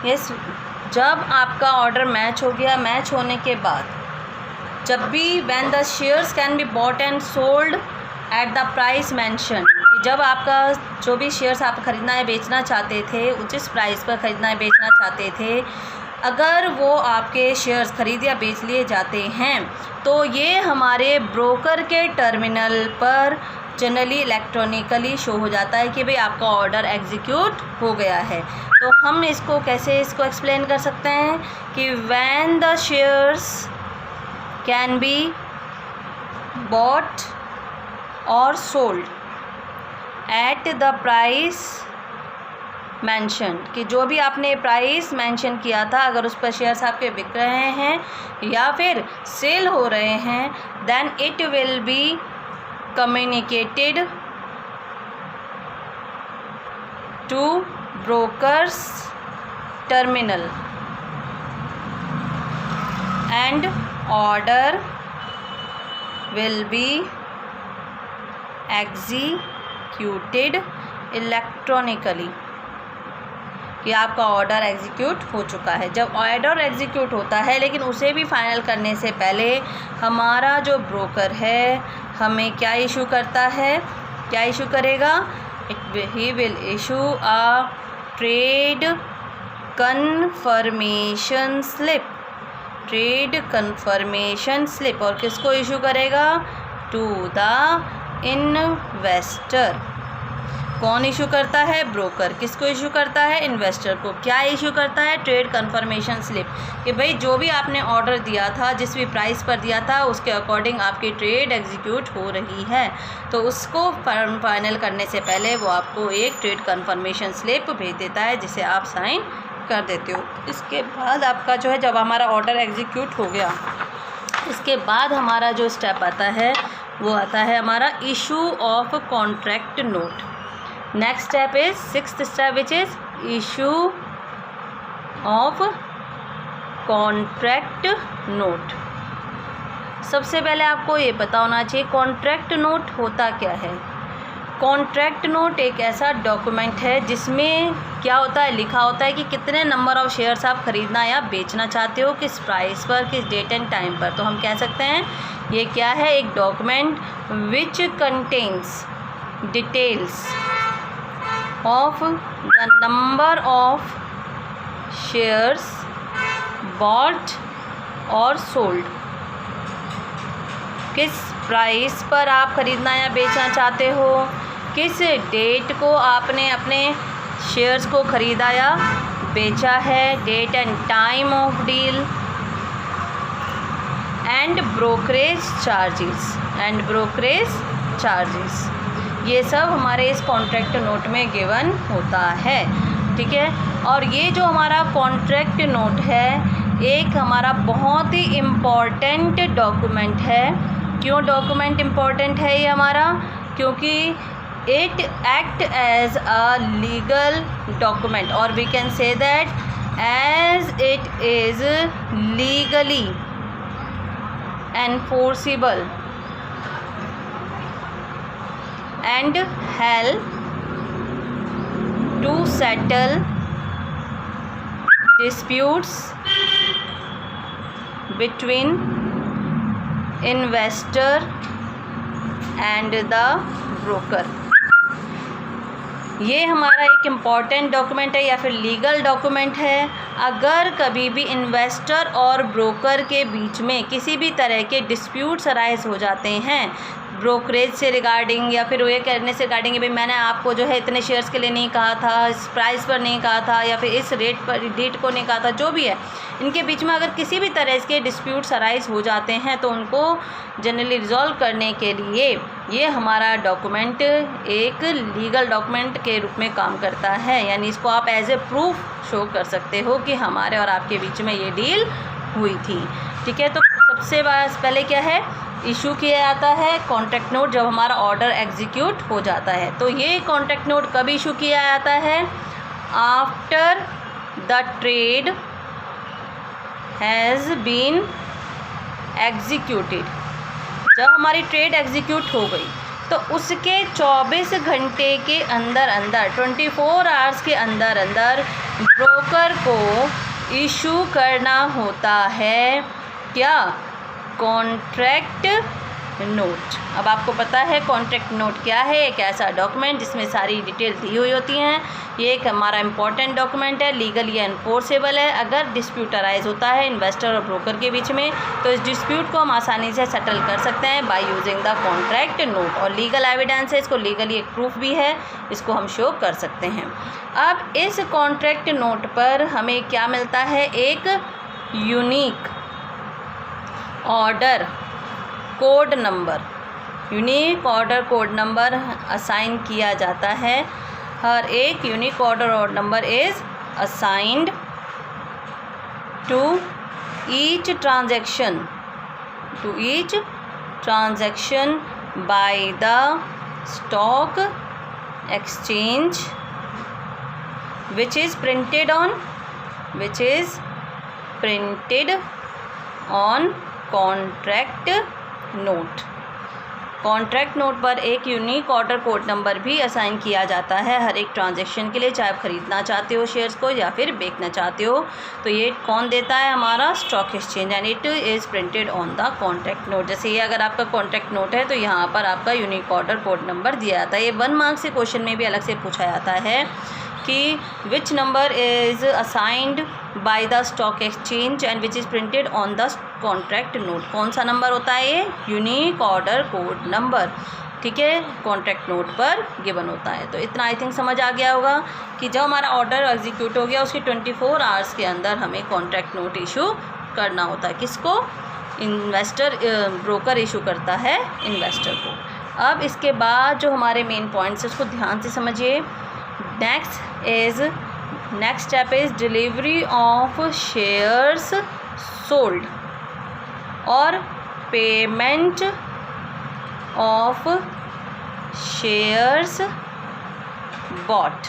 Yes, जब आपका order match हो गया, मैच होने के बाद जब भी when the shares can be bot and sold at the price mention, जब आपका जो भी शेयर्स आप ख़रीदना या बेचना चाहते थे, जिस प्राइस पर ख़रीदना या बेचना चाहते थे, अगर वो आपके शेयर्स ख़रीद या बेच लिए जाते हैं तो ये हमारे ब्रोकर के टर्मिनल पर जनरली इलेक्ट्रॉनिकली शो हो जाता है कि भाई आपका ऑर्डर एग्जीक्यूट हो गया है। तो हम इसको कैसे एक्सप्लेन कर सकते हैं कि when the shares can be bought और sold at the price mention, कि जो भी आपने प्राइस मेंशन किया था अगर उस पर शेयर्स आपके बिक रहे हैं या फिर सेल हो रहे हैं, then it will be communicated to brokers terminal and order will be executed electronically, कि आपका ऑर्डर एग्जीक्यूट हो चुका है। जब ऑर्डर एग्जीक्यूट होता है, लेकिन उसे भी फाइनल करने से पहले हमारा जो ब्रोकर है हमें क्या इशू करता है, क्या इशू करेगा, he will issue a trade confirmation slip, trade confirmation slip. और किसको इशू करेगा, टू द इन्वेस्टर। कौन इशू करता है, ब्रोकर। किसको इशू करता है, इन्वेस्टर को। क्या इशू करता है, ट्रेड कन्फर्मेशन स्लिप, कि भाई जो भी आपने ऑर्डर दिया था, जिस भी प्राइस पर दिया था, उसके अकॉर्डिंग आपकी ट्रेड एग्जीक्यूट हो रही है, तो उसको फाइनल करने से पहले वो आपको एक ट्रेड कन्फर्मेशन स्लिप भेज देता है, जिसे आप साइन कर देते हो। इसके बाद आपका जो है, जब हमारा ऑर्डर एग्जीक्यूट हो गया, इसके बाद हमारा जो स्टेप आता है वो आता है हमारा issue of contract note. Next step is sixth step, which is issue of contract note. सबसे पहले आपको ये पता होना चाहिए कॉन्ट्रैक्ट नोट होता क्या है। कॉन्ट्रैक्ट नोट एक ऐसा डॉक्यूमेंट है जिसमें क्या होता है, लिखा होता है कि कितने नंबर ऑफ़ शेयर्स आप ख़रीदना या बेचना चाहते हो, किस प्राइस पर, किस डेट एंड टाइम पर। तो हम कह सकते हैं ये क्या है, एक document which contains details of the number of shares bot और सोल्ड, किस प्राइस पर आप ख़रीदना या बेचना चाहते हो, किस डेट को आपने अपने शेयर्स को ख़रीदा या बेचा है, date and time of deal, and brokerage charges, ये सब हमारे इस कॉन्ट्रैक्ट नोट में गिवन होता है। ठीक है, और ये जो हमारा कॉन्ट्रैक्ट नोट है एक हमारा बहुत ही इम्पॉर्टेंट डॉक्यूमेंट है। क्यों डॉक्यूमेंट इम्पॉर्टेंट है ये हमारा, क्योंकि it act as a legal document, और we can say that as it is legally enforceable and help to settle disputes between investor and the broker। ये हमारा एक इम्पॉर्टेंट डॉक्यूमेंट है या फिर लीगल डॉक्यूमेंट है। अगर कभी भी इन्वेस्टर और ब्रोकर के बीच में किसी भी तरह के डिस्प्यूट्स अराइज हो जाते हैं ब्रोकरेज से रिगार्डिंग, या फिर ये कहने से रिगार्डिंग भाई मैंने आपको जो है इतने शेयर्स के लिए नहीं कहा था, इस प्राइस पर नहीं कहा था, या फिर इस रेट पर डेट को नहीं कहा था, जो भी है इनके बीच में अगर किसी भी तरह के डिस्प्यूट्स अराइज हो जाते हैं तो उनको जनरली रिजॉल्व करने के लिए ये हमारा डॉक्यूमेंट एक लीगल डॉक्यूमेंट के रूप में काम करता है। यानी इसको आप एज ए प्रूफ शो कर सकते हो कि हमारे और आपके बीच में ये डील हुई थी। ठीक है, तो सबसे पहले क्या है, इशू किया जाता है कॉन्ट्रैक्ट नोट जब हमारा ऑर्डर एग्जीक्यूट हो जाता है। तो ये कॉन्ट्रैक्ट नोट कब इशू किया जाता है, after the trade has been executed. जब हमारी ट्रेड एग्जीक्यूट हो गई, तो उसके 24 घंटे के अंदर अंदर 24 आवर्स के अंदर अंदर ब्रोकर को इशू करना होता है क्या? Contract note. अब आपको पता है कॉन्ट्रैक्ट नोट क्या है। एक ऐसा डॉक्यूमेंट जिसमें सारी डिटेल दी हुई होती हैं। ये एक हमारा इम्पॉर्टेंट डॉक्यूमेंट है, लीगली एनफोर्सेबल है। अगर डिस्प्यूट अराइज होता है इन्वेस्टर और ब्रोकर के बीच में तो इस डिस्प्यूट को हम आसानी से सेटल कर सकते हैं by using the contract note. और लीगल एविडेंस है, इसको लीगली एक प्रूफ भी है, इसको हम शो कर सकते हैं। अब इस कॉन्ट्रैक्ट नोट पर हमें क्या मिलता है? एक unique order code number, unique order code number assign किया जाता है। हर एक unique order number is assigned to each transaction by the stock exchange which is printed on contract note. Contract note पर एक यूनिक ऑर्डर कोड नंबर भी assign किया जाता है हर एक ट्रांजैक्शन के लिए, चाहे आप ख़रीदना चाहते हो शेयर्स को या फिर बेचना चाहते हो। तो ये कौन देता है? हमारा stock exchange, and it is printed on the contract note. जैसे ये अगर आपका कॉन्ट्रैक्ट नोट है तो यहाँ पर आपका यूनिक ऑर्डर कोड नंबर दिया जाता है। ये 1 मार्क्स के क्वेश्चन में भी अलग से पूछा जाता है कि which number is assigned by the stock exchange and which is printed on the contract note. कौन सा नंबर होता है ये? यूनिक ऑर्डर कोड नंबर, ठीक है, कॉन्ट्रैक्ट नोट पर गिवन होता है। तो इतना आई थिंक समझ आ गया होगा कि जब हमारा ऑर्डर एग्जीक्यूट हो गया उसके 24 आवर्स के अंदर हमें कॉन्ट्रैक्ट नोट इशू करना होता है। किसको? इन्वेस्टर, ब्रोकर इशू करता है इन्वेस्टर को। अब इसके बाद जो हमारे मेन पॉइंट्स है उसको ध्यान से समझिए। Next step is delivery of shares sold और पेमेंट ऑफ शेयर्स बॉट।